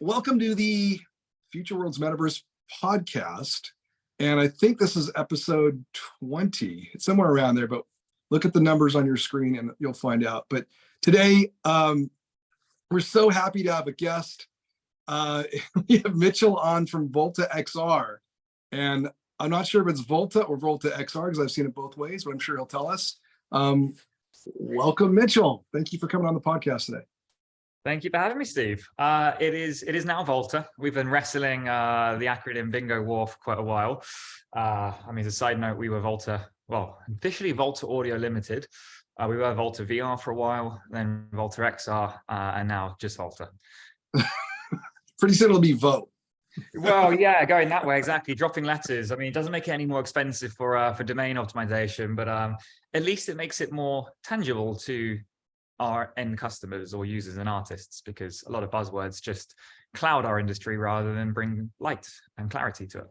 Welcome to the Futureworlds Metaverse podcast. And I think this is episode 20. It's somewhere around there, but look at the numbers on your screen and you'll find out. But today, we're so happy to have a guest. We have Mitchell on from Volta XR. And I'm not sure if it's Volta or Volta XR because I've seen it both ways, but I'm sure he'll tell us. Welcome, Mitchell. Thank you for coming on the podcast today. Thank you for having me, Steve. It is now Volta. We've been wrestling the acronym bingo war for quite a while. As a side note, we were Volta, officially Volta Audio Limited. We were Volta VR for a while, then Volta XR, and now just Volta. Pretty soon it'll be Vote. Well, yeah, going that way, exactly. Dropping letters. It doesn't make it any more expensive for domain optimization, but at least it makes it more tangible to our end customers or users and artists, because a lot of buzzwords just cloud our industry rather than bring light and clarity to it.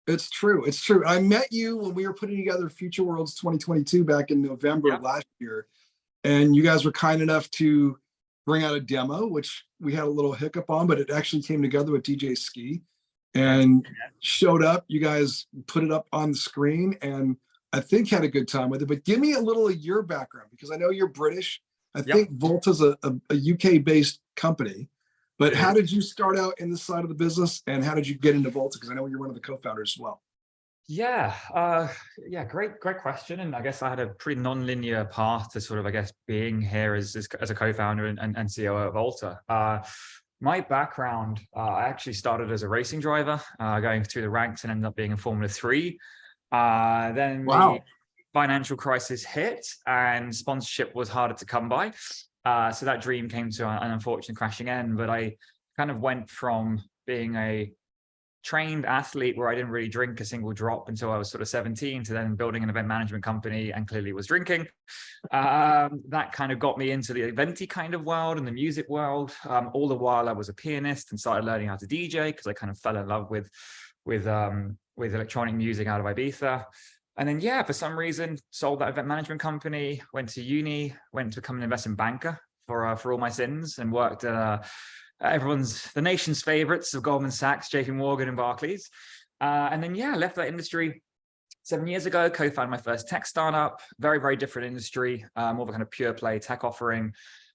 It's true. It's true. I met you when we were putting together Futureworlds 2022 back in November of last year, and you guys were kind enough to bring out a demo, which we had a little hiccup on, but it actually came together with DJ Ski and showed up. You guys put it up on the screen and I think had a good time with it. But give me a little of your background, because I know you're British. I think Volta's a UK-based company, but how did you start out in this side of the business, and how did you get into Volta? Because I know you're one of the co-founders as well. Great question. And I guess I had a pretty non-linear path to sort of, being here as a co-founder and COO at Volta. My background, I actually started as a racing driver, going through the ranks and ended up being in Formula 3. Then the financial crisis hit and sponsorship was harder to come by. So that dream came to an unfortunate crashing end. But I kind of went from being a trained athlete where I didn't really drink a single drop until I was sort of 17 to then building an event management company and clearly was drinking. That kind of got me into the eventy kind of world and the music world. All the while I was a pianist and started learning how to DJ because I kind of fell in love with electronic music out of Ibiza. And then, for some reason, sold that event management company, went to uni, went to become an investment banker for all my sins, and worked at the nation's favorites of Goldman Sachs, JP Morgan, and Barclays. And then, left that industry 7 years ago, co-founded my first tech startup, very, very different industry, more of a kind of pure play tech offering.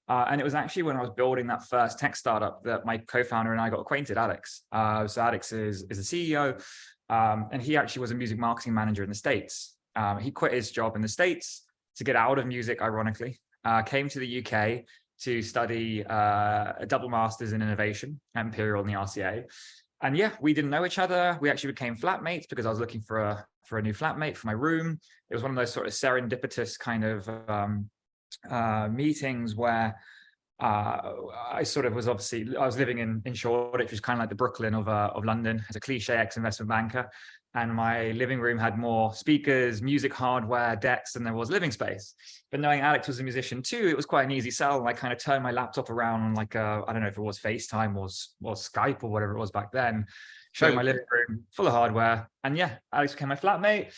And it was actually when I was building that first tech startup that my co-founder and I got acquainted, Alex. So Alex is a CEO. And he actually was a music marketing manager in the States. He quit his job in the States to get out of music, ironically, came to the UK to study a double master's in innovation at Imperial and the RCA. And we didn't know each other. We actually became flatmates because I was looking for a new flatmate for my room. It was one of those sort of serendipitous kind of meetings where I was living in Shoreditch, which is kind of like the Brooklyn of London, as a cliche ex-investment banker. And my living room had more speakers, music hardware, decks than there was living space. But knowing Alex was a musician too, it was quite an easy sell. And I kind of turned my laptop around on I don't know if it was FaceTime or Skype or whatever it was back then, showed my living room full of hardware. And Alex became my flatmate.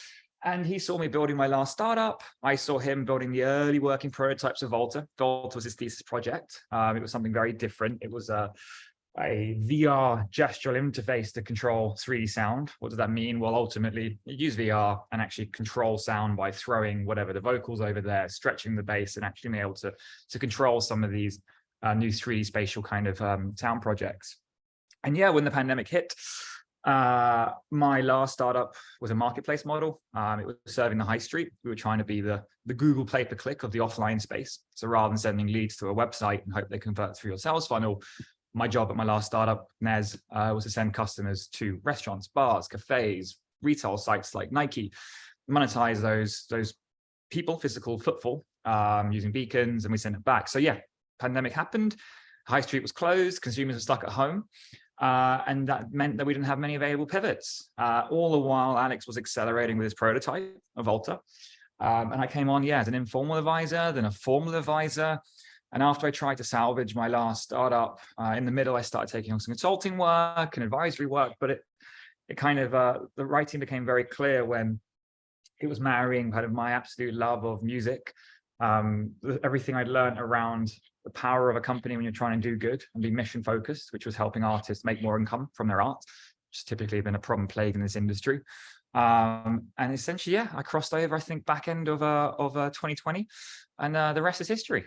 And he saw me building my last startup. I saw him building the early working prototypes of Volta. Volta was his thesis project. It was something very different. It was a VR gestural interface to control 3D sound. What does that mean? Well, ultimately, you use VR and actually control sound by throwing whatever the vocals over there, stretching the bass, and actually being able to control some of these new 3D spatial kind of sound projects. And when the pandemic hit, my last startup was a marketplace model. It was serving the high street. We were trying to be the Google pay-per-click of the offline space. So rather than sending leads to a website and hope they convert through your sales funnel, my job at my last startup, Nez, was to send customers to restaurants, bars, cafes, retail sites like Nike, monetize those people, physical footfall, using beacons, and we send it back. So pandemic happened, high street was closed, consumers were stuck at home. And that meant that we didn't have many available pivots. All the while, Alex was accelerating with his prototype of Volta. And I came on, as an informal advisor, then a formal advisor. And after I tried to salvage my last startup, in the middle, I started taking on some consulting work and advisory work. But it kind of, the writing became very clear when it was marrying kind of my absolute love of music, everything I'd learned around the power of a company when you're trying to do good and be mission focused, which was helping artists make more income from their art, which has typically been a problem plague in this industry. And essentially, yeah, I crossed over, I think, back end of 2020, and the rest is history.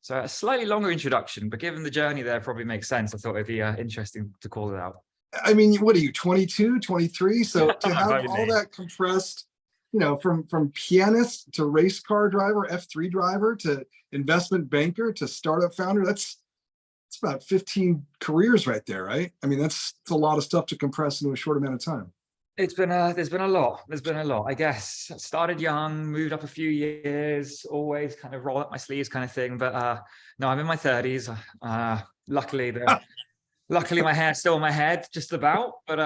So a slightly longer introduction, but given the journey there probably makes sense. I thought it'd be interesting to call it out. I mean, what are you, 22, 23? So to have all Totally. that compressed, from pianist to race car driver, F3 driver to investment banker to startup founder, it's about 15 careers right there, right? I mean, it's a lot of stuff to compress into a short amount of time. There's been a lot. I guess started young, moved up a few years, always kind of roll up my sleeves kind of thing. But no, I'm in my 30s. Luckily my hair's still on my head, just about. But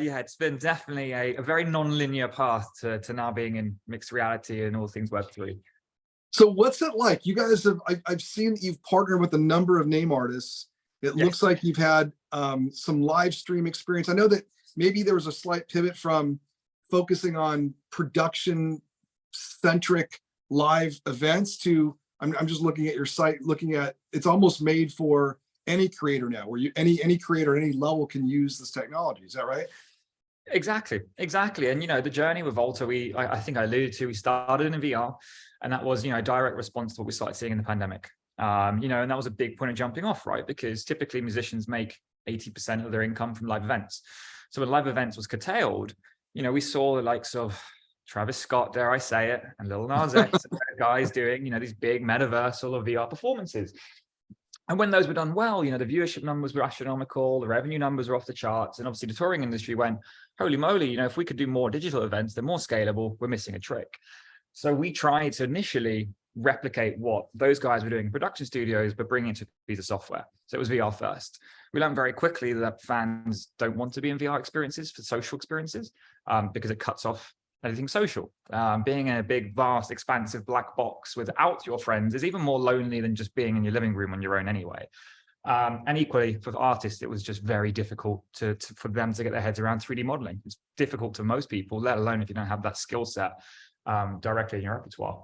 yeah, it's been definitely a very non-linear path to now being in mixed reality and all things Web3. So what's it like? You guys I've seen that you've partnered with a number of name artists. It looks like you've had some live stream experience. I know that maybe there was a slight pivot from focusing on production centric live events to, I'm just looking at your site, looking at, it's almost made for any creator now, where any creator at any level can use this technology. Is that right? Exactly. And the journey with Volta, I think I alluded to, we started in VR, and that was a direct response to what we started seeing in the pandemic. And that was a big point of jumping off, right? Because typically musicians make 80% of their income from live events. So when live events was curtailed, we saw the likes of Travis Scott, dare I say it, and Lil Nas X, guys doing, these big Metaverse or VR performances. And when those were done well, the viewership numbers were astronomical, the revenue numbers were off the charts. And obviously the touring industry went, holy moly, if we could do more digital events, they're more scalable, we're missing a trick. So we tried to initially replicate what those guys were doing in production studios, but bring it to a piece of software. So it was VR first. We learned very quickly that fans don't want to be in VR experiences for social experiences because it cuts off anything social. Being in a big, vast, expansive black box without your friends is even more lonely than just being in your living room on your own anyway. And equally for artists, it was just very difficult for them to get their heads around 3D modeling. It's difficult to most people, let alone if you don't have that skill set directly in your repertoire.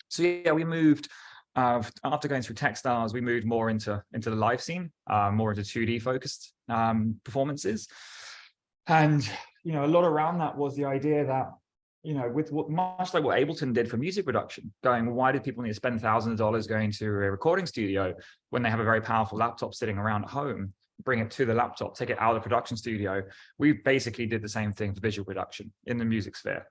So yeah, we moved after going through Techstars, we moved more into the live scene, more into 2D focused performances. And a lot around that was the idea that with much like what Ableton did for music production, why did people need to spend thousands of dollars going to a recording studio when they have a very powerful laptop sitting around at home? Bring it to the laptop, take it out of the production studio. We basically did the same thing for visual production in the music sphere.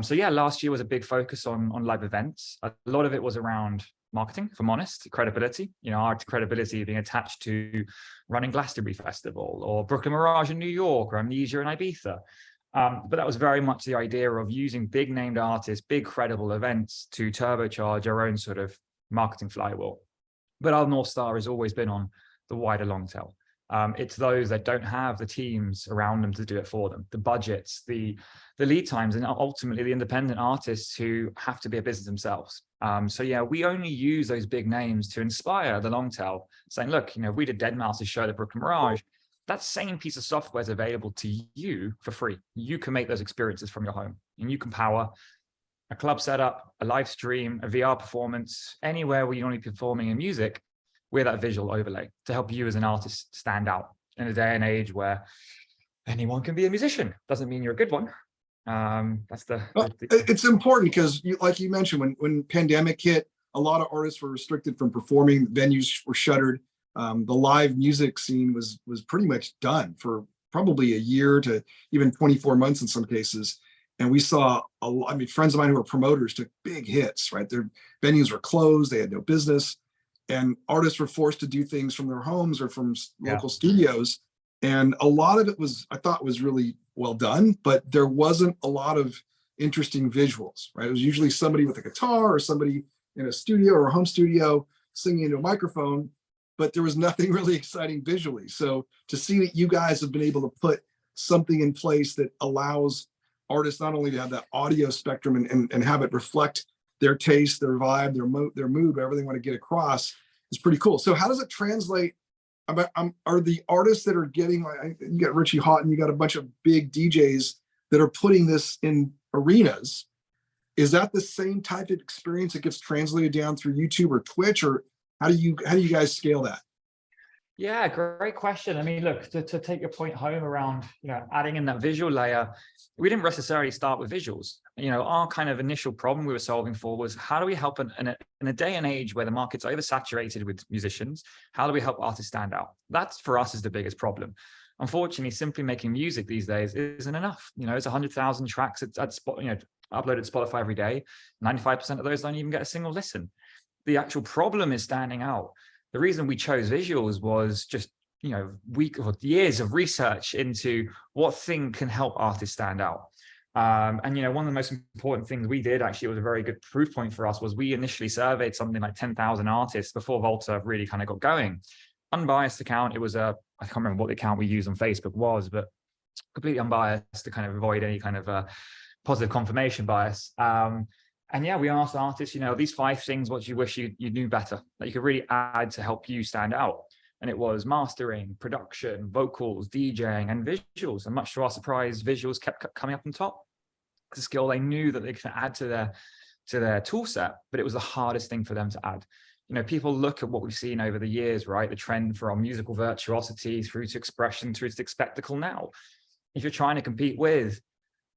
So yeah, last year was a big focus on live events. A lot of it was around marketing, if I'm honest, credibility. Our credibility being attached to running Glastonbury Festival or Brooklyn Mirage in New York or Amnesia in Ibiza. But that was very much the idea of using big named artists, big credible events to turbocharge our own sort of marketing flywheel. But our North Star has always been on the wider long tail. It's those that don't have the teams around them to do it for them, the budgets, the lead times, and ultimately the independent artists who have to be a business themselves. So yeah, we only use those big names to inspire the long tail, saying, look, if we did Deadmau5's show at Brooklyn Mirage, that same piece of software is available to you for free. You can make those experiences from your home, and you can power a club setup, a live stream, a VR performance, anywhere where you're only performing in music, with that visual overlay to help you as an artist stand out in a day and age where anyone can be a musician. Doesn't mean you're a good one. It's important because, like you mentioned, when pandemic hit, a lot of artists were restricted from performing. Venues were shuttered. The live music scene was pretty much done for probably a year to even 24 months in some cases. And we saw, friends of mine who were promoters took big hits, right? Their venues were closed. They had no business. And artists were forced to do things from their homes or from local studios. And a lot of it I thought was really well done, but there wasn't a lot of interesting visuals, right? It was usually somebody with a guitar or somebody in a studio or a home studio singing into a microphone, but there was nothing really exciting visually. So to see that you guys have been able to put something in place that allows artists not only to have that audio spectrum and have it reflect their taste, their vibe, their mood, whatever they want to get across, is pretty cool. So how does it translate? Are the artists that are getting, you got Richie Houghton, you got a bunch of big DJs that are putting this in arenas. Is that the same type of experience that gets translated down through YouTube or Twitch, or How do you guys scale that? Yeah, great question. I mean, look, to take your point home around, adding in that visual layer, we didn't necessarily start with visuals. Our kind of initial problem we were solving for was how do we help in a day and age where the market's oversaturated with musicians, how do we help artists stand out? That's for us is the biggest problem. Unfortunately, simply making music these days isn't enough. It's 100,000 tracks uploaded to Spotify every day. 95% of those don't even get a single listen. The actual problem is standing out. The reason we chose visuals was just, years of research into what thing can help artists stand out. And, one of the most important things we did, actually, it was a very good proof point for us, was we initially surveyed something like 10,000 artists before Volta really kind of got going. Unbiased account. It was I can't remember what the account we used on Facebook was, but completely unbiased to kind of avoid any kind of positive confirmation bias. And yeah, we asked artists, these 5 things, what do you wish you knew better, that you could really add to help you stand out? And it was mastering, production, vocals, DJing, and visuals. And much to our surprise, visuals kept coming up on top. It's a skill they knew that they could add to their tool set, but it was the hardest thing for them to add. People look at what we've seen over the years, right? The trend from musical virtuosity through to expression, through to spectacle now. If you're trying to compete with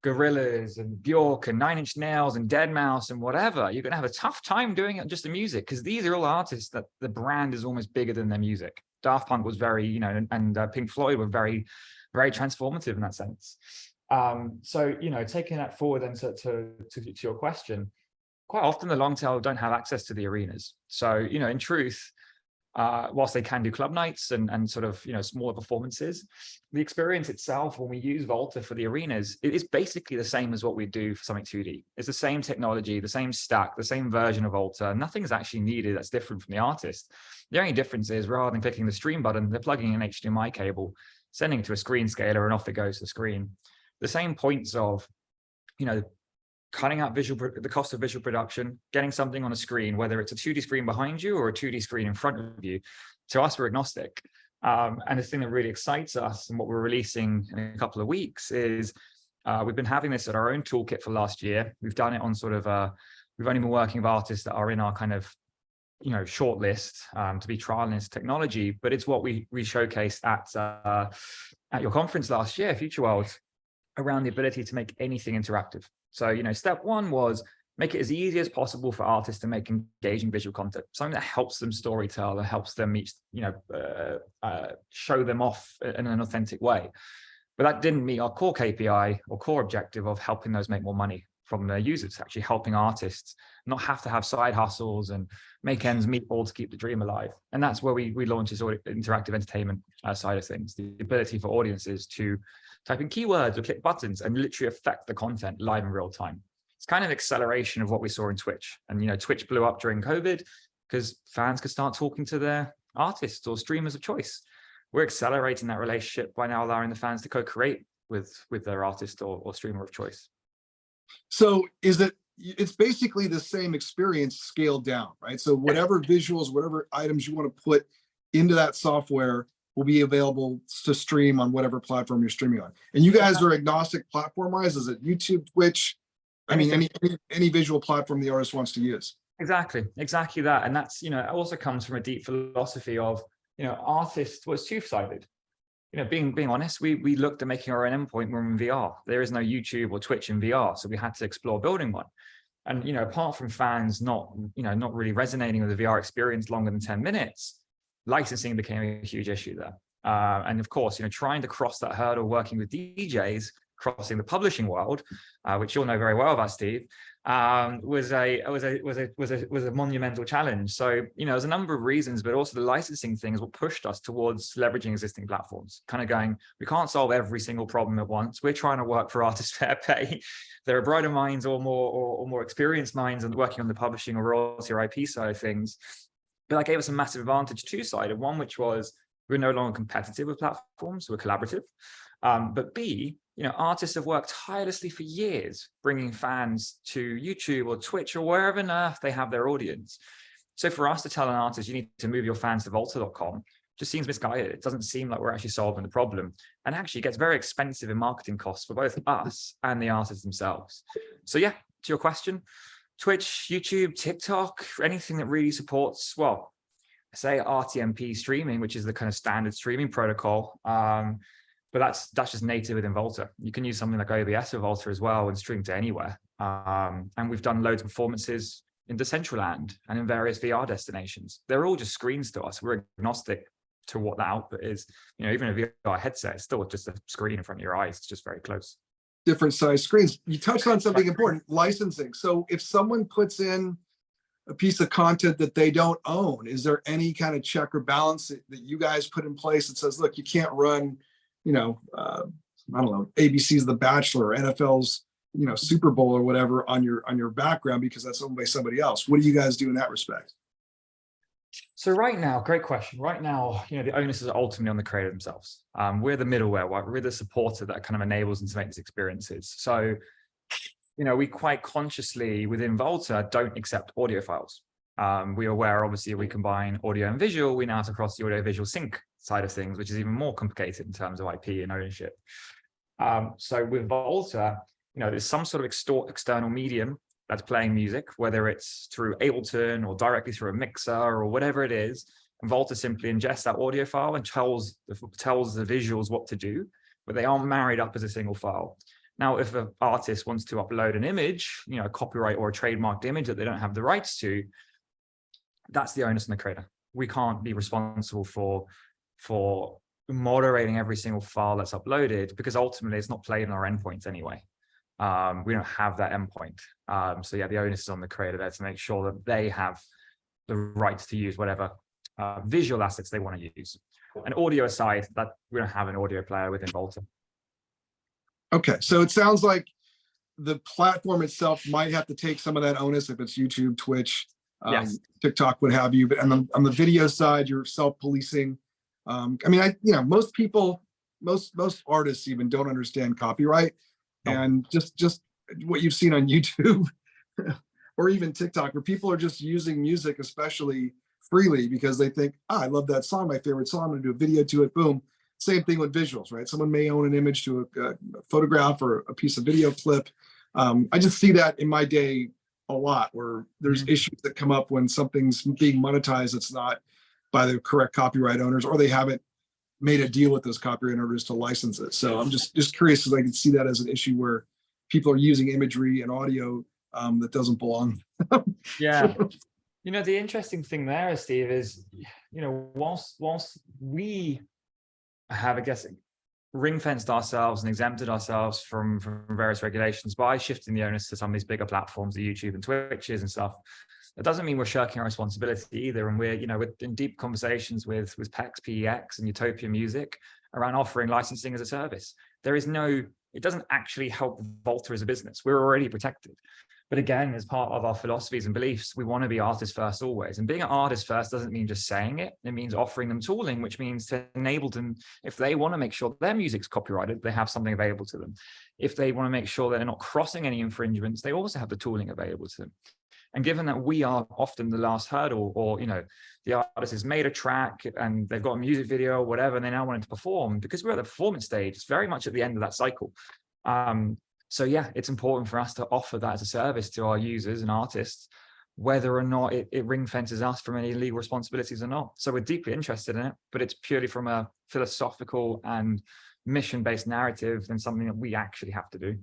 Gorillaz and Bjork and Nine Inch Nails and Deadmau5 and whatever, you're going to have a tough time doing it just the music, because these are all artists that the brand is almost bigger than their music. Daft Punk was very, and Pink Floyd were very, very transformative in that sense. So, taking that forward then to your question, quite often the long tail don't have access to the arenas. So, in truth, whilst they can do club nights and sort of, smaller performances, the experience itself, when we use Volta for the arenas, it is basically the same as what we do for something 2D. It's the same technology, the same stack, the same version of Volta. Nothing is actually needed that's different from the artist. The only difference is, rather than clicking the stream button, they're plugging in an HDMI cable, sending it to a screen scaler, and off it goes to the screen. The same points of, cutting out the cost of visual production, getting something on a screen, whether it's a 2D screen behind you or a 2D screen in front of you. To us, we're agnostic. And the thing that really excites us and what we're releasing in a couple of weeks is we've been having this at our own toolkit for last year. We've done it on sort of, we've only been working with artists that are in our kind of, short list to be trialing this technology, but it's what we showcased at your conference last year, Futureworlds, around the ability to make anything interactive. So, step 1 was make it as easy as possible for artists to make engaging visual content, something that helps them storytell, that helps them show them off in an authentic way. But that didn't meet our core KPI or core objective of helping those make more money from their users, actually helping artists not have to have side hustles and make ends meet all to keep the dream alive. And that's where we launched this interactive entertainment side of things, the ability for audiences to type in keywords or click buttons and literally affect the content live in real time. It's kind of acceleration of what we saw in Twitch. And, Twitch blew up during COVID because fans could start talking to their artists or streamers of choice. We're accelerating that relationship by now allowing the fans to co-create with their artist or streamer of choice. So it's basically the same experience scaled down, right? So whatever visuals, whatever items you want to put into that software will be available to stream on whatever platform you're streaming on. And you guys are agnostic platform-wise. Is it YouTube, Twitch? I mean, any visual platform the artist wants to use. Exactly that. And that's, it also comes from a deep philosophy of, artists was two-sided. Being honest, we looked at making our own endpoint when we're in VR. There is no YouTube or Twitch in VR, so we had to explore building one. And apart from fans not really resonating with the VR experience longer than 10 minutes, licensing became a huge issue there. And of course, trying to cross that hurdle, working with DJs, crossing the publishing world, which you'll know very well about, Steve, was a monumental challenge. So, there's a number of reasons, but also the licensing thing is what pushed us towards leveraging existing platforms, kind of going, we can't solve every single problem at once. We're trying to work for artists fair pay. There are brighter minds or more experienced minds and working on the publishing or royalty or IP side of things. But that gave us a massive advantage two-sided. One, which was we're no longer competitive with platforms, we're collaborative. But B, artists have worked tirelessly for years, bringing fans to YouTube or Twitch or wherever on earth they have their audience. So for us to tell an artist, you need to move your fans to Volta.com, just seems misguided. It doesn't seem like we're actually solving the problem. And actually gets very expensive in marketing costs for both us and the artists themselves. So yeah, to your question, Twitch, YouTube, TikTok, anything that really supports, well, say RTMP streaming, which is the kind of standard streaming protocol. But that's just native within Volta. You can use something like OBS with Volta as well and stream to anywhere. And we've done loads of performances in Decentraland and in various VR destinations. They're all just screens to us. We're agnostic to what the output is. You know, even a VR headset is still just a screen in front of your eyes. It's just very close. Different size screens. You touched on something important, licensing. So if someone puts in a piece of content that they don't own, is there any kind of check or balance that you guys put in place that says, look, you can't run, you know, I don't know, ABC's The Bachelor or NFL's, you know, Super Bowl or whatever on your background because that's owned by somebody else? What do you guys do in that respect? So right now, great question. Right now, you know, the onus is ultimately on the creator themselves. We're the middleware, right? We're the supporter that kind of enables them to make these experiences. So, you know, we quite consciously within Volta don't accept audio files. We are aware, obviously, we combine audio and visual. We now have to cross the audio visual sync side of things, which is even more complicated in terms of IP and ownership. So with Volta, you know, there's some sort of external medium that's playing music, whether it's through Ableton or directly through a mixer or whatever it is. And Volta simply ingests that audio file and tells the visuals what to do, but they aren't married up as a single file. Now, if an artist wants to upload an image, you know, a copyright or a trademarked image that they don't have the rights to, that's the onus on the creator. We can't be responsible for moderating every single file that's uploaded because ultimately it's not played on our endpoints anyway. We don't have that endpoint. So yeah, the onus is on the creator there to make sure that they have the rights to use whatever visual assets they want to use. And audio aside, that we don't have an audio player within Volta. Okay, so it sounds like the platform itself might have to take some of that onus if it's YouTube, Twitch, yes, TikTok, what have you. But on the video side, you're self-policing. I mean, most people, most artists even don't understand copyright. And just what you've seen on YouTube or even TikTok, where people are just using music, especially freely, because they think, I love that song, my favorite song, I'm going to do a video to it, boom. Same thing with visuals, right? Someone may own an image to a photograph or a piece of video clip. I just see that in my day a lot, where there's issues that come up when something's being monetized that's not by the correct copyright owners, or they haven't made a deal with those copyright owners to license it. So I'm just curious, because I can see that as an issue where people are using imagery and audio that doesn't belong. Yeah. You know, the interesting thing there, Steve, is, you know, whilst we have, I guess, ring-fenced ourselves and exempted ourselves from various regulations by shifting the onus to some of these bigger platforms, the YouTube and Twitches and stuff, that doesn't mean we're shirking our responsibility either. And we're, you know, we're in deep conversations with PEX, PEX and Utopia Music around offering licensing as a service. There is no, it doesn't actually help Volta as a business. We're already protected. But again, as part of our philosophies and beliefs, we want to be artist first always. And being an artist first doesn't mean just saying it. It means offering them tooling, which means to enable them, if they want to make sure their music's copyrighted, they have something available to them. If they want to make sure that they're not crossing any infringements, they also have the tooling available to them. And given that we are often the last hurdle, or, you know, the artist has made a track and they've got a music video or whatever, and they now want to perform, because we're at the performance stage, it's very much at the end of that cycle. So yeah, it's important for us to offer that as a service to our users and artists, whether or not it ring fences us from any legal responsibilities or not. So we're deeply interested in it, but it's purely from a philosophical and mission-based narrative than something that we actually have to do.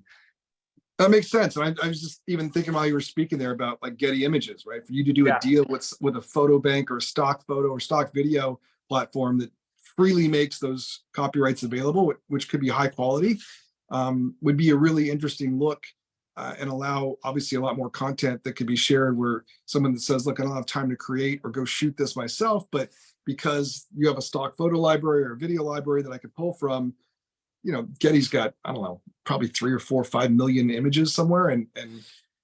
That makes sense. And I was just even thinking while you were speaking there about like Getty Images, right? For you to do a deal with a photo bank or a stock photo or stock video platform that freely makes those copyrights available, which could be high quality, would be a really interesting look and allow obviously a lot more content that could be shared, where someone that says, look, I don't have time to create or go shoot this myself, but because you have a stock photo library or a video library that I could pull from, you know, Getty's got, I don't know, probably 3 or 4 or 5 million images somewhere, and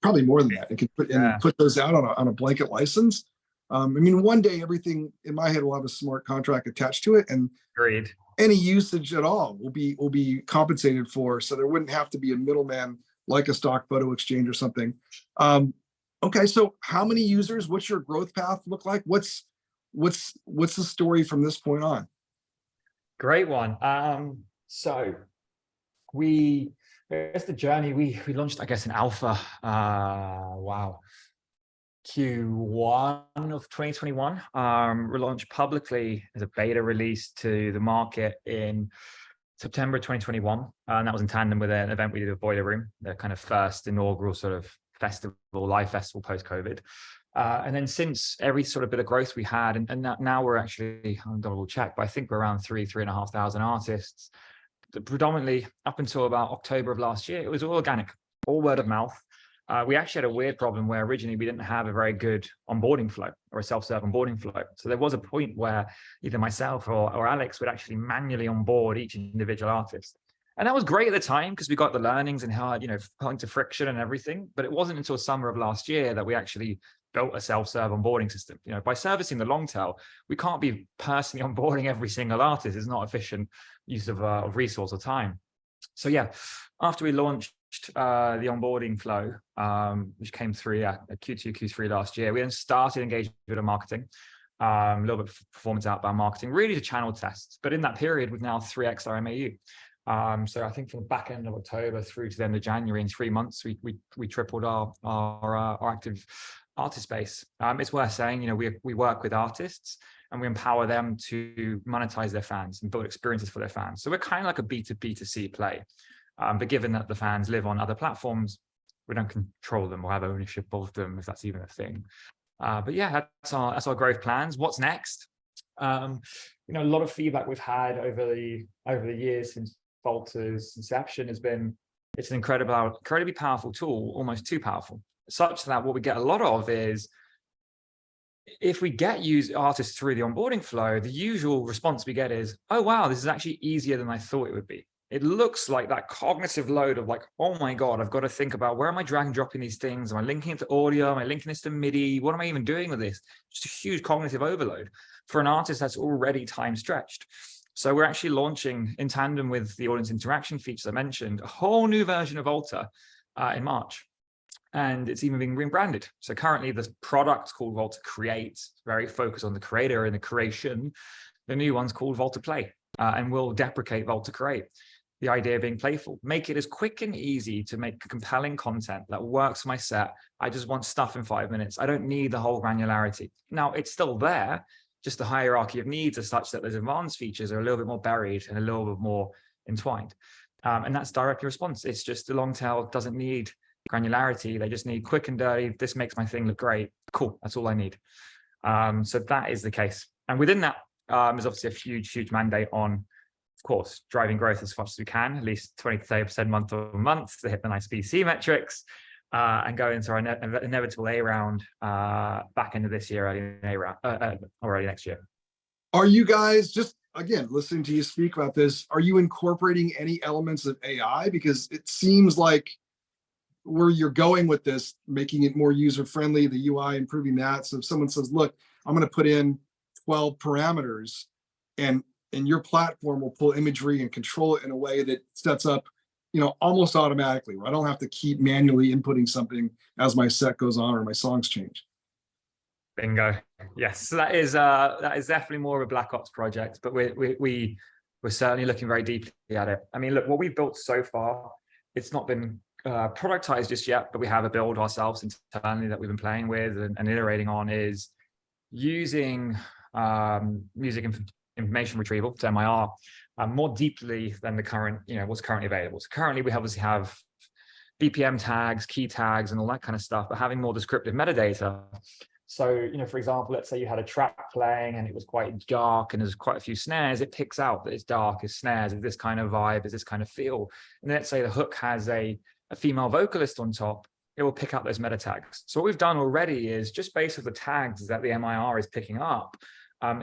probably more than that, and could put those out on a blanket license. I mean, one day everything in my head will have a smart contract attached to it, and Agreed. Any usage at all will be compensated for, so there wouldn't have to be a middleman like a stock photo exchange or something. Okay, so how many users? What's your growth path look like? What's the story from this point on? Great one. So it's the journey. We launched, I guess, in alpha. Wow. Q1 of 2021. We launched publicly as a beta release to the market in September 2021. And that was in tandem with an event we did at Boiler Room, the kind of first inaugural sort of festival, live festival post-COVID. And then since every sort of bit of growth we had, and now we're actually, I'm double check, but I think we're around 3,500 artists. Predominantly up until about October of last year, it was all organic, all word of mouth. We actually had a weird problem where originally we didn't have a very good onboarding flow or a self-serve onboarding flow. So there was a point where either myself or Alex would actually manually onboard each individual artist. And that was great at the time because we got the learnings and how, point to friction and everything. But it wasn't until summer of last year that we actually built a self-serve onboarding system. By servicing the long tail, we can't be personally onboarding every single artist. It's not efficient use of resource or time. So yeah, after we launched the onboarding flow, which came through Q2, Q3 last year, we then started engaging with the marketing, a little bit of performance outbound marketing, really to channel tests. But in that period, we've now 3x our MAU. So I think from the back end of October through to the end of January, in 3 months, we tripled our active artist base. It's worth saying, we work with artists and we empower them to monetize their fans and build experiences for their fans. So we're kind of like a B2B2C play. But given that the fans live on other platforms, we don't control them or have ownership of them, if that's even a thing. But yeah, that's our growth plans. What's next? A lot of feedback we've had over the years since Volta's inception has been, it's an incredibly powerful tool, almost too powerful, such that what we get a lot of is, if we get artists through the onboarding flow, the usual response we get is, oh, wow, this is actually easier than I thought it would be. It looks like that cognitive load of like, oh my God, I've got to think about where am I drag and dropping these things? Am I linking it to audio? Am I linking this to MIDI? What am I even doing with this? Just a huge cognitive overload for an artist that's already time stretched. So we're actually launching, in tandem with the audience interaction features I mentioned, a whole new version of Volta in March. And it's even being rebranded. So currently the product's called Volta Create, very focused on the creator and the creation. The new one's called Volta Play, and we'll deprecate Volta Create. The idea being playful, make it as quick and easy to make compelling content that works for my set. I just want stuff in 5 minutes. I don't need the whole granularity. Now it's still there, just the hierarchy of needs are such that those advanced features are a little bit more buried and a little bit more entwined. And that's directly response. It's just the long tail doesn't need granularity. They just need quick and dirty. This makes my thing look great. Cool. That's all I need. So that is the case. And within that, there's obviously a huge mandate on, of course, driving growth as fast as we can, at least 20 to 30% month over month to hit the nice BC metrics, and go into our inevitable A round back into this year, early next year. Are you guys, just again, listening to you speak about this, are you incorporating any elements of AI? Because it seems like where you're going with this, making it more user-friendly, the UI, improving that. So if someone says, look, I'm going to put in 12 parameters and your platform will pull imagery and control it in a way that sets up, almost automatically, where I don't have to keep manually inputting something as my set goes on or my songs change. Bingo. Yes, so that is definitely more of a black ops project, but we're certainly looking very deeply at it. I mean, look, what we've built so far, it's not been productized just yet, but we have a build ourselves internally that we've been playing with and iterating on, is using music information retrieval, to MIR, more deeply than the current, what's currently available. So currently we obviously have BPM tags, key tags, and all that kind of stuff, but having more descriptive metadata. So, for example, let's say you had a track playing and it was quite dark and there's quite a few snares, it picks out that it's dark, it's snares, it's this kind of vibe, it's this kind of feel. And let's say the hook has a female vocalist on top, it will pick up those meta tags. So what we've done already is, just based on the tags that the MIR is picking up,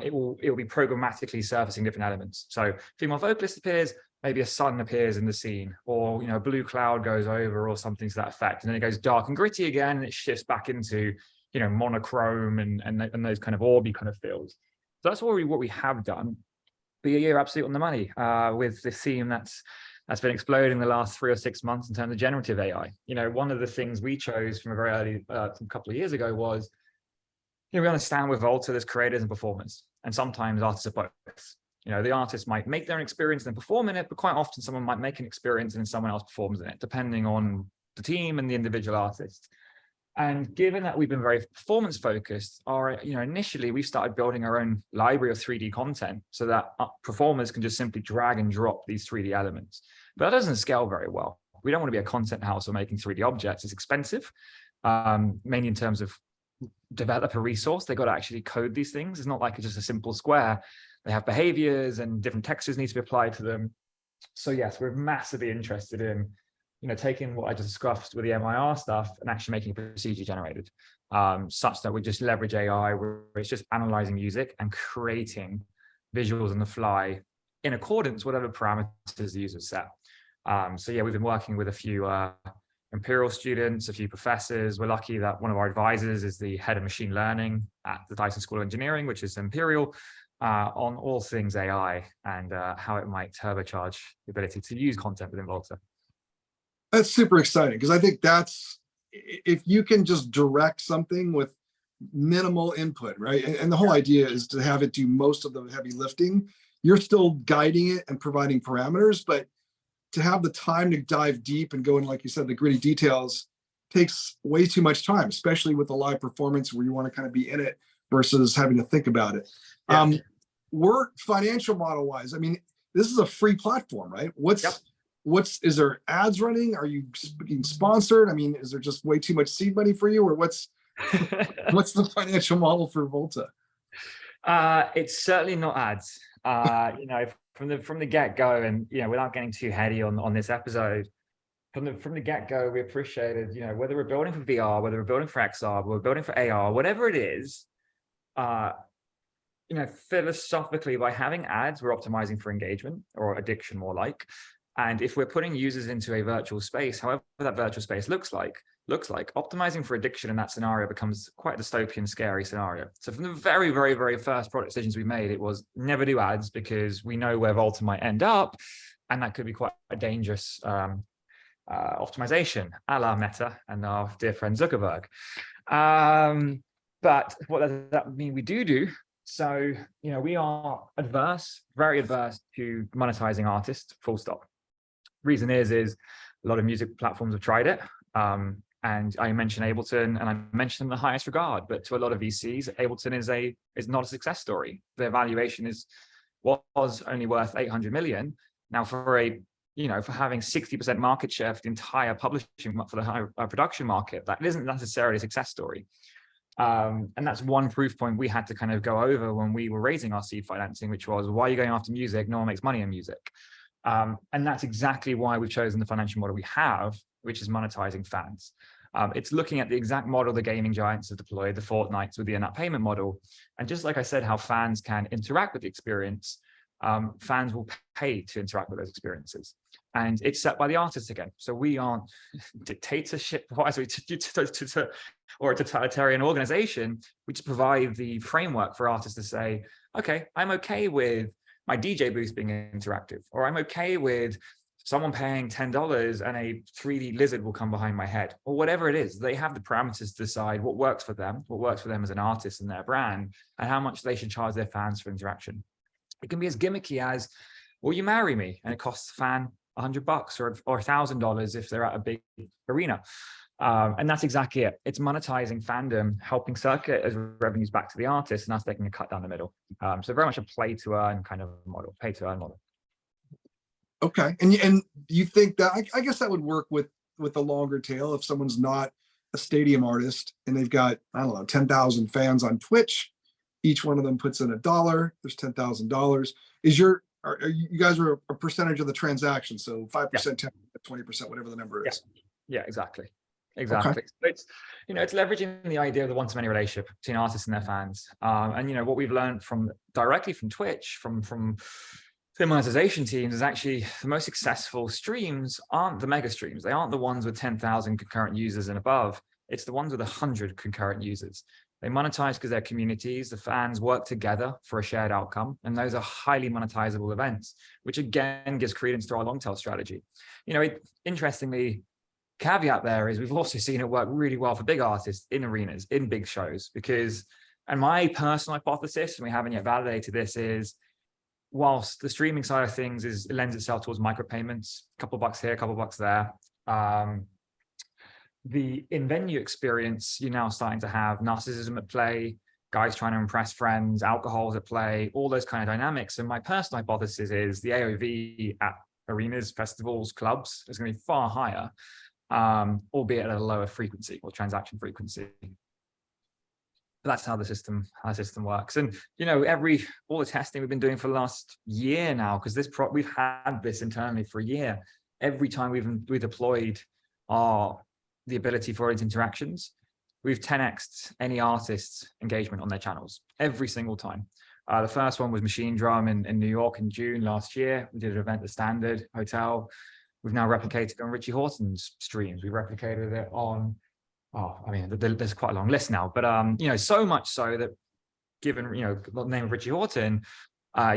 it will be programmatically surfacing different elements. So female vocalist appears, maybe a sun appears in the scene, or a blue cloud goes over or something to that effect. And then it goes dark and gritty again, and it shifts back into monochrome and those kind of orby kind of feels. So that's what we have done. But you're absolutely on the money with the theme that's been exploding the last 3 or 6 months in terms of generative AI. One of the things we chose from a very early, a couple of years ago was, we understand with Volta, there's creators and performers, and sometimes artists are both. The artist might make their own experience and then perform in it, but quite often someone might make an experience and then someone else performs in it, depending on the team and the individual artist. And given that we've been very performance focused, initially we've started building our own library of 3D content so that performers can just simply drag and drop these 3D elements. But that doesn't scale very well. We don't want to be a content house or making 3D objects. It's expensive, mainly in terms of developer resource. They got to actually code these things. It's not like it's just a simple square. They have behaviors and different textures need to be applied to them. So yes, we're massively interested in taking what I just discussed with the MIR stuff and actually making it procedure generated, such that we just leverage AI, where it's just analyzing music and creating visuals on the fly in accordance with whatever parameters the user set. So yeah, we've been working with a few Imperial students, a few professors. We're lucky that one of our advisors is the head of machine learning at the Dyson School of Engineering, which is Imperial, on all things AI and how it might turbocharge the ability to use content within Volta. That's super exciting, because I think that's, if you can just direct something with minimal input, right? And the whole idea is to have it do most of the heavy lifting. You're still guiding it and providing parameters, but to have the time to dive deep and go in, like you said, the gritty details takes way too much time, especially with the live performance where you want to kind of be in it versus having to think about it. Yeah. We're financial model wise, I mean, this is a free platform, right? Is there ads running? Are you being sponsored? I mean, is there just way too much seed money for you, or what's the financial model for Volta? It's certainly not ads. From the get-go, and without getting too heady on this episode, from the get-go, we appreciated, whether we're building for VR, whether we're building for XR, whether we're building for AR, whatever it is, philosophically, by having ads, we're optimizing for engagement or addiction, more like. And if we're putting users into a virtual space, however that virtual space looks like, optimizing for addiction in that scenario becomes quite a dystopian, scary scenario. So from the very, very, very first product decisions we made, it was never do ads, because we know where Volta might end up, and that could be quite a dangerous optimization, a la Meta and our dear friend Zuckerberg. But what does that mean we do? So, we are very adverse to monetizing artists, full stop. Reason is a lot of music platforms have tried it. And I mentioned Ableton, and I mentioned them in the highest regard, but to a lot of VCs, Ableton is not a success story. Their valuation was only worth 800 million. Now for having 60% market share for the entire publishing, for the high production market, that isn't necessarily a success story. And that's one proof point we had to kind of go over when we were raising our seed financing, which was, why are you going after music? No one makes money in music. And that's exactly why we've chosen the financial model we have, which is monetizing fans. It's looking at the exact model the gaming giants have deployed, the Fortnites with the in-app payment model. And just like I said, how fans can interact with the experience, fans will pay to interact with those experiences. And it's set by the artist again. So we aren't dictatorship or a totalitarian organization. We just provide the framework for artists to say, okay, I'm okay with my DJ booth being interactive, or I'm okay with someone paying $10 and a 3D lizard will come behind my head, or whatever it is. They have the parameters to decide what works for them as an artist and their brand, and how much they should charge their fans for interaction. It can be as gimmicky as, will you marry me? And it costs the fan $100 or $1,000 if they're at a big arena. And that's exactly it. It's monetizing fandom, helping circulate as revenues back to the artist, and us taking a cut down the middle. So very much a play to earn kind of model, pay to earn model. Okay, and you think that, I guess that would work with a longer tail if someone's not a stadium artist and they've got, I don't know, 10,000 fans on Twitch. Each one of them puts in $1. There's $10,000. Are you guys are a percentage of the transaction? So 5%, 10%, 20%, whatever the number is. Yeah, exactly. Okay. It's it's leveraging the idea of the one-to-many relationship between artists and their fans. And what we've learned directly from Twitch, from the monetization teams, is actually the most successful streams aren't the mega streams. They aren't the ones with 10,000 concurrent users and above. It's the ones with 100 concurrent users. They monetize because they're communities. The fans work together for a shared outcome, and those are highly monetizable events, which again gives credence to our long tail strategy. Interestingly, caveat there is we've also seen it work really well for big artists in arenas, in big shows, and my personal hypothesis, and we haven't yet validated this, is whilst the streaming side of things lends itself towards micropayments, a couple bucks here, a couple bucks there, the in-venue experience, you're now starting to have narcissism at play, guys trying to impress friends, alcohol's at play, all those kind of dynamics. And my personal hypothesis is the AOV at arenas, festivals, clubs is going to be far higher, albeit at a lower frequency or transaction frequency. But that's how the system works. And all the testing we've been doing for the last year now, because we've had this internally for a year. Every time we've deployed the ability for audience interactions, we've 10x'd any artist's engagement on their channels every single time. The first one was Machine Drum in New York in June last year. We did an event at the Standard Hotel. We've now replicated on Richie Hawtin's streams. We replicated it on, there's quite a long list now, but so much so that given the name of Richie Hawtin,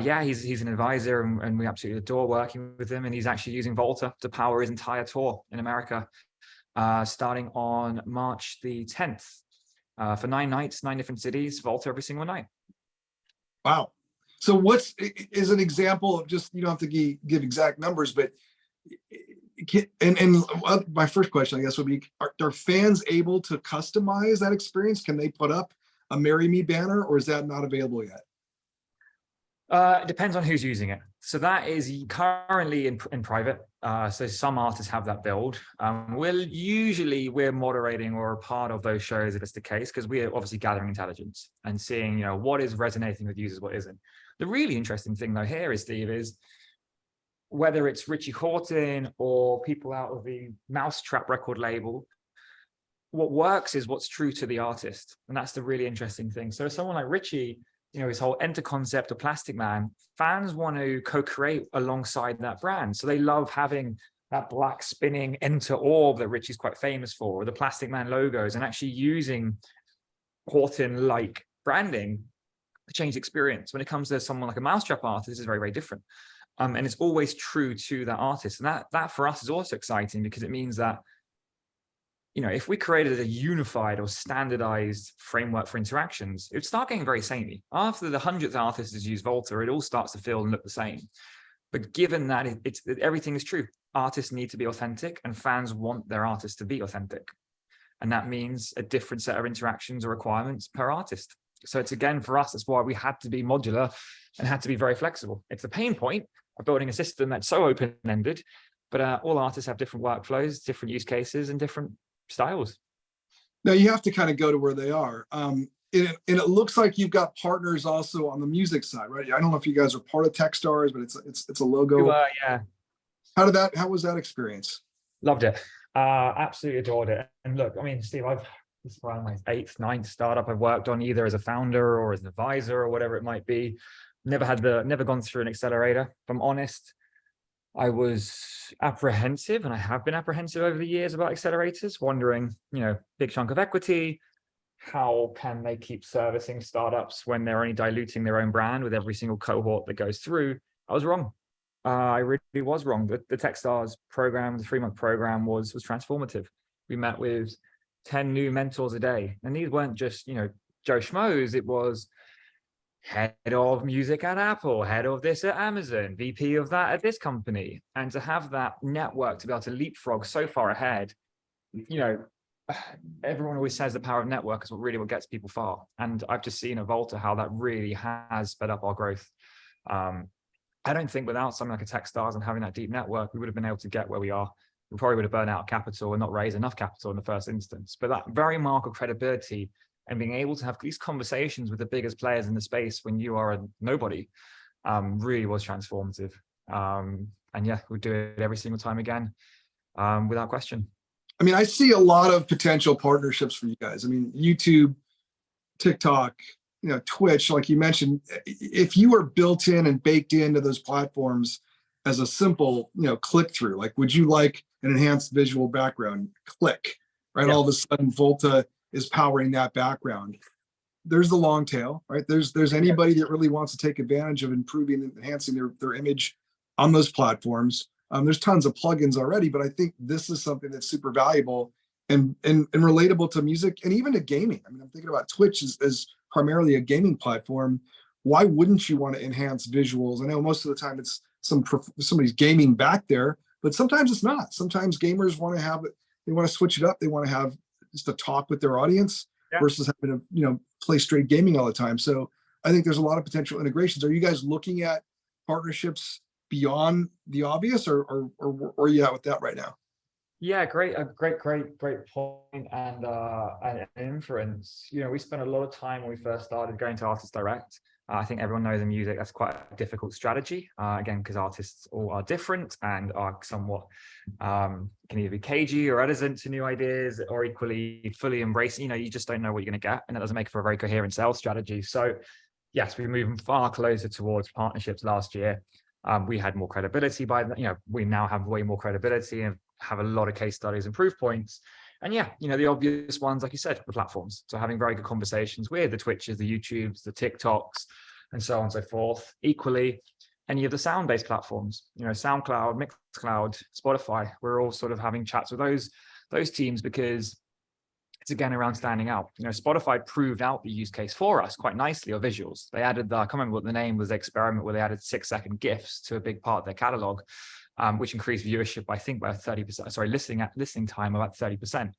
he's an advisor and we absolutely adore working with him. And he's actually using Volta to power his entire tour in America, starting on March the 10th for 9 nights, 9 different cities, Volta every single night. Wow. So what's is an example of, just, you don't have to give exact numbers, but my first question, I guess, would be, are fans able to customize that experience? Can they put up a Marry Me banner, or is that not available yet? It depends on who's using it. So that is currently in private. So some artists have that build. We're moderating or a part of those shows if it's the case, because we are obviously gathering intelligence and seeing, what is resonating with users, what isn't. The really interesting thing though here is, Steve, is whether it's Richie Hawtin or people out of the Mousetrap record label, what works is what's true to the artist. And that's the really interesting thing. So someone like Richie, his whole Enter concept of Plastic Man, fans want to co-create alongside that brand. So they love having that black spinning Enter orb that Richie's quite famous for, or the Plastic Man logos, and actually using Hawtin-like branding to change the experience. When it comes to someone like a Mousetrap artist, this is very, very different. And it's always true to that artist. And that for us is also exciting, because it means that, if we created a unified or standardized framework for interactions, it would start getting very samey. After the 100th artist has used Volta, it all starts to feel and look the same. But given that everything is true, artists need to be authentic and fans want their artists to be authentic. And that means a different set of interactions or requirements per artist. So it's, again, for us, that's why we had to be modular and had to be very flexible. It's the pain point of building a system that's so open-ended, but all artists have different workflows, different use cases, and different styles. Now you have to kind of go to where they are. And it looks like you've got partners also on the music side, right? I don't know if you guys are part of Techstars, but it's a logo. Yeah. How was that experience? Loved it. Absolutely adored it. And look, Steve, this is around my 8th, 9th startup I've worked on, either as a founder or as an advisor or whatever it might be. Never gone through an accelerator. If I'm honest, I was apprehensive, and I have been apprehensive over the years about accelerators, wondering, big chunk of equity, how can they keep servicing startups when they're only diluting their own brand with every single cohort that goes through? I was wrong. I really was wrong. The Techstars program, the 3-month program was transformative. We met with 10 new mentors a day. And these weren't just, Joe Schmoes. It was head of music at Apple, head of this at Amazon, VP of that at this company. And to have that network to be able to leapfrog so far ahead, everyone always says the power of network is what gets people far. And I've just seen at Volta how that really has sped up our growth. I don't think without something like a Techstars and having that deep network, we would have been able to get where we are. We probably would have burned out capital and not raised enough capital in the first instance. But that very mark of credibility and being able to have these conversations with the biggest players in the space when you are a nobody really was transformative. And yeah, we'll do it every single time again, without question. I see a lot of potential partnerships for you guys. YouTube, TikTok, Twitch, like you mentioned, if you were built in and baked into those platforms as a simple, click through, like, would you like an enhanced visual background? Click, right? Yeah. All of a sudden Volta is powering that background. There's the long tail, right? There's anybody that really wants to take advantage of improving and enhancing their image on those platforms. There's tons of plugins already, but I think this is something that's super valuable and relatable to music and even to gaming. I'm thinking about Twitch as primarily a gaming platform. Why wouldn't you want to enhance visuals? I know most of the time it's somebody's gaming back there, but sometimes it's not. Sometimes gamers want to have They want to switch it up. They want to have just a talk with their audience Yeah. versus having to, play straight gaming all the time. So I think there's a lot of potential integrations. Are you guys looking at partnerships beyond the obvious, or where are you at with that right now? Yeah, great point and inference. We spent a lot of time when we first started going to Artist Direct. I think everyone knows in music that's quite a difficult strategy. Again, because artists all are different and are somewhat can either be cagey or reticent to new ideas, or equally fully embracing. You just don't know what you're going to get, and that doesn't make for a very coherent sales strategy. So, yes, we're moving far closer towards partnerships last year. We had more credibility by we now have way more credibility and have a lot of case studies and proof points. And yeah, the obvious ones, like you said, the platforms. So having very good conversations with the Twitches, the YouTubes, the TikToks, and so on and so forth. Equally, any of the sound-based platforms, SoundCloud, Mixcloud, Spotify, we're all sort of having chats with those teams, because it's again around standing out. Spotify proved out the use case for us quite nicely, or visuals. They added I can't remember what the name was, the experiment where they added 6-second GIFs to a big part of their catalog, which increased viewership, I think, by 30%. Sorry, listening time about 30%.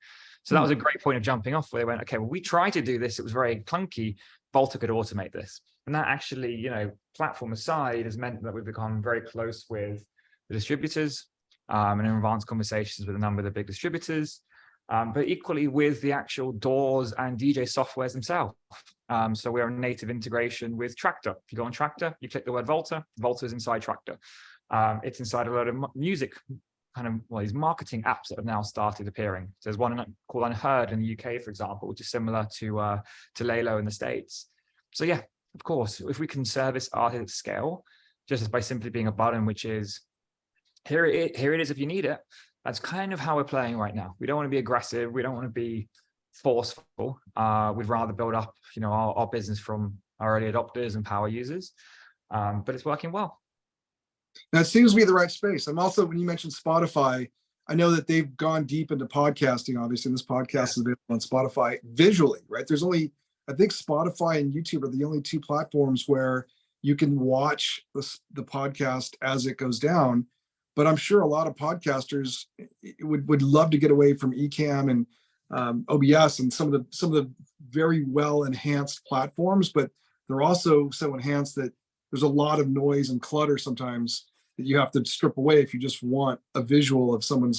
So that was a great point of jumping off, where they went, okay, well, we tried to do this. It was very clunky. Volta could automate this. And that actually, platform aside, has meant that we've become very close with the distributors and in advanced conversations with a number of the big distributors. But equally with the actual DAWs and DJ softwares themselves. So we are a native integration with Tractor. If you go on Tractor, you click the word Volta. Volta is inside Tractor. It's inside a lot of music, these marketing apps that have now started appearing. So there's one called Unheard in the UK, for example, which is similar to Lalo in the States. So yeah, of course, if we can service artists at scale, just by simply being a button, which is here it is if you need it. That's kind of how we're playing right now. We don't want to be aggressive. We don't want to be forceful. We'd rather build up, our business from our early adopters and power users. But it's working well. That seems to be the right space. And also, when you mentioned Spotify, I know that they've gone deep into podcasting. Obviously, and this podcast is available on Spotify visually, right? There's only, I think Spotify and YouTube are the only two platforms where you can watch the podcast as it goes down. But I'm sure a lot of podcasters would love to get away from Ecamm and OBS and some of the very well enhanced platforms, but they're also so enhanced that there's a lot of noise and clutter sometimes that you have to strip away if you just want a visual of someone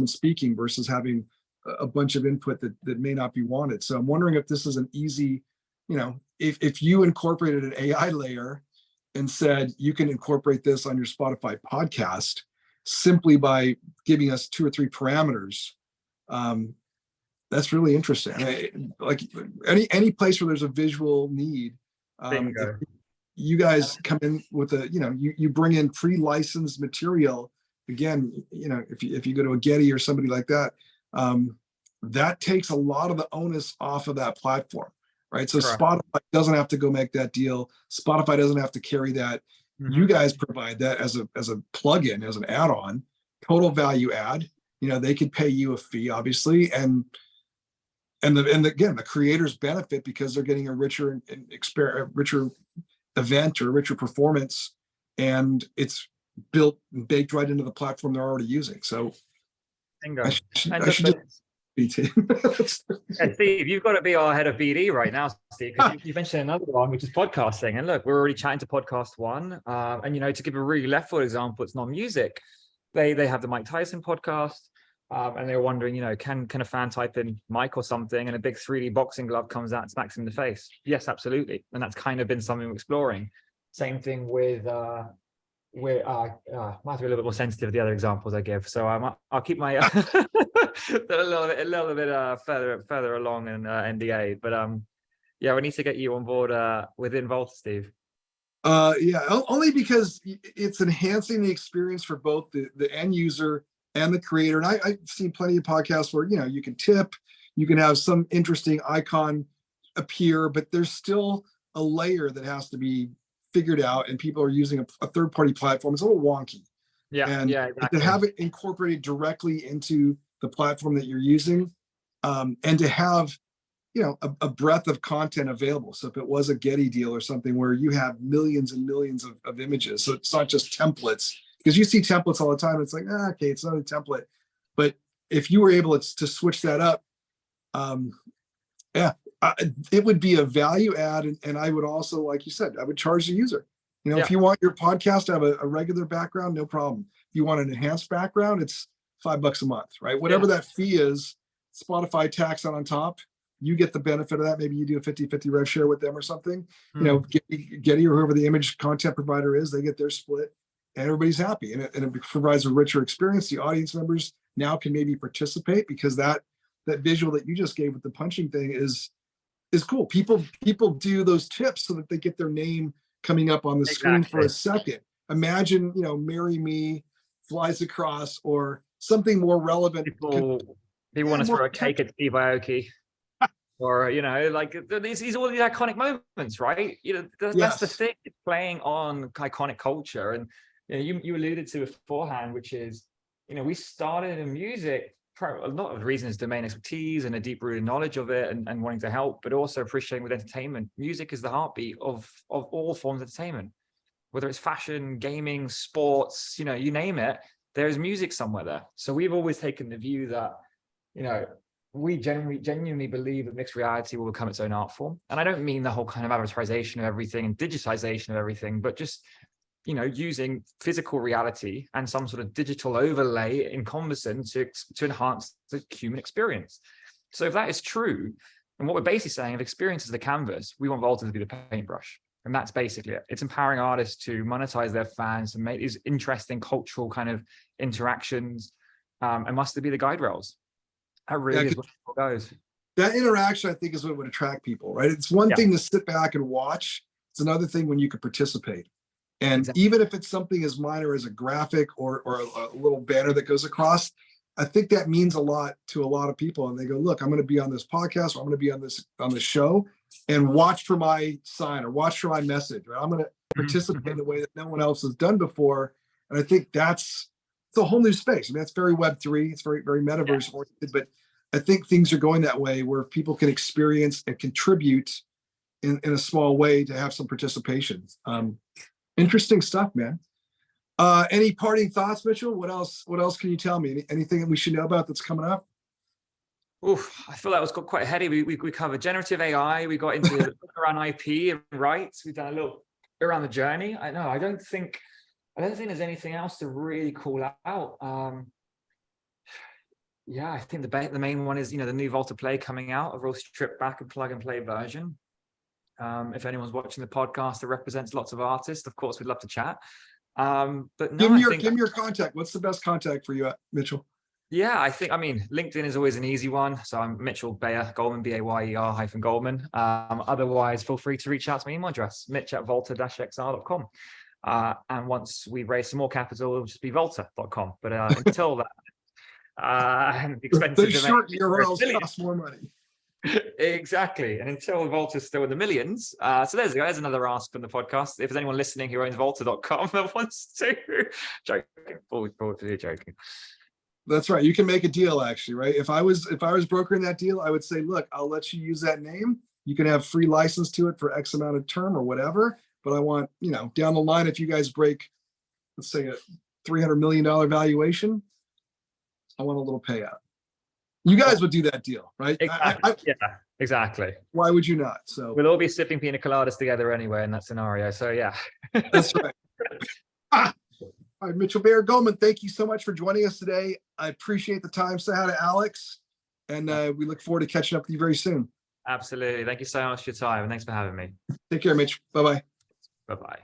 speaking versus having a bunch of input that may not be wanted. So I'm wondering if this is an easy, if you incorporated an AI layer and said you can incorporate this on your Spotify podcast simply by giving us 2 or 3 parameters. That's really interesting. Like any place where there's a visual need, you guys come in with you bring in pre-licensed material. Again, if you go to a Getty or somebody like that, that takes a lot of the onus off of that platform. Right. So correct. Spotify doesn't have to go make that deal. Spotify doesn't have to carry that. Mm-hmm. You guys provide that as a plugin, as an add-on, total value add. They could pay you a fee, obviously, and again, the creators benefit because they're getting a richer event or richer performance, and it's built and baked right into the platform they're already using. So bingo. Steve, you've got to be our head of BD right now, Steve, because you mentioned another one, which is podcasting. And look, we're already chatting to Podcast One. And to give a really left field example, it's not music. They have the Mike Tyson podcast, and they're wondering, can a fan type in Mike or something, and a big 3D boxing glove comes out and smacks him in the face? Yes, absolutely. And that's kind of been something we're exploring. Same thing with might be a little bit more sensitive with the other examples I give, so I'll keep my a little bit further along in NDA. But we need to get you on board within Volta, Steve. Only because it's enhancing the experience for both the end user and the creator. And I've seen plenty of podcasts where you can tip, you can have some interesting icon appear, but there's still a layer that has to be figured out, and people are using a third-party platform. It's a little wonky. Exactly. To have it incorporated directly into the platform that you're using, and to have a breadth of content available. So if it was a Getty deal or something where you have millions and millions of images, so it's not just templates, because you see templates all the time. It's like, okay, it's not a template, but if you were able to switch that up, yeah, it would be a value add. And I would also, like you said, I would charge the user. If you want your podcast to have a regular background, no problem. If you want an enhanced background, it's $5 a month, right? Whatever that fee is, Spotify tax on top, you get the benefit of that. Maybe you do a 50-50 rev share with them or something. Getty or whoever the image content provider is, they get their split and everybody's happy. And it provides a richer experience. The audience members now can maybe participate because that visual that you just gave with the punching thing is cool. People do those tips so that they get their name coming up on the screen for a second. Imagine, Marry Me flies across or something more relevant. People want to throw a cake at Steve Aoki. Or, these all these iconic moments, right? That's the thing. It's playing on iconic culture. And you alluded to beforehand, which is, we started in music. A lot of the reason is domain expertise and a deep-rooted knowledge of it and wanting to help, but also appreciating with entertainment. Music is the heartbeat of all forms of entertainment, whether it's fashion, gaming, sports, you name it, there's music somewhere there. So we've always taken the view that, we genuinely believe that mixed reality will become its own art form. And I don't mean the whole kind of advertisation of everything and digitization of everything, but just using physical reality and some sort of digital overlay in combination to enhance the human experience. So if that is true, and what we're basically saying, if experience is the canvas, we want Volta to be the paintbrush. And that's basically it. It's empowering artists to monetize their fans and make these interesting cultural kind of interactions and must be the guide rails. That really is what it goes. That interaction, I think, is what would attract people, right? It's one thing to sit back and watch. It's another thing when you could participate. And even if it's something as minor as a graphic or a little banner that goes across, I think that means a lot to a lot of people. And they go, look, I'm going to be on this podcast, or I'm going to be on this show, and watch for my sign or watch for my message. Right? I'm going to participate in a way that no one else has done before. And I think it's a whole new space. I mean, that's very Web3. It's very, very metaverse oriented, but I think things are going that way where people can experience and contribute in a small way to have some participation. Interesting stuff, man. Any parting thoughts, Mitchell? What else can you tell me? Anything that we should know about that's coming up? Oof, I feel that was quite heady. We covered generative AI. We got into around IP and rights. We've done a little around the journey. I don't think there's anything else to really call out. I think the main one is, the new Volta Play coming out, a real stripped back and plug and play version. If anyone's watching the podcast that represents lots of artists, of course, we'd love to chat. But no, give me your contact. What's the best contact for you, Mitchell? Yeah, LinkedIn is always an easy one. So I'm Mitchell Bayer-Goldman, Bayer-Goldman. Otherwise, feel free to reach out to my email address, mitch@volta-xr.com. And once we raise some more capital, it'll just be volta.com. But until that, and expensive short URLs cost more money. Exactly. And until Volta's still in the millions. So there's another ask from the podcast. If there's anyone listening who owns volta.com that wants to joking. Always joking. That's right. You can make a deal, actually, right? If I was brokering that deal, I would say, look, I'll let you use that name. You can have free license to it for X amount of term or whatever. But I want, down the line, if you guys break, let's say, a $300 million valuation, I want a little payout. You guys would do that deal, right? Exactly. Exactly. Why would you not? So we'll all be sipping pina coladas together anyway in that scenario. So yeah. That's right. All right, Mitchell Bayer-Goldman, thank you so much for joining us today. I appreciate the time. Say hi to Alex, and we look forward to catching up with you very soon. Absolutely. Thank you so much for your time, and thanks for having me. Take care, Mitch. Bye-bye. Bye-bye.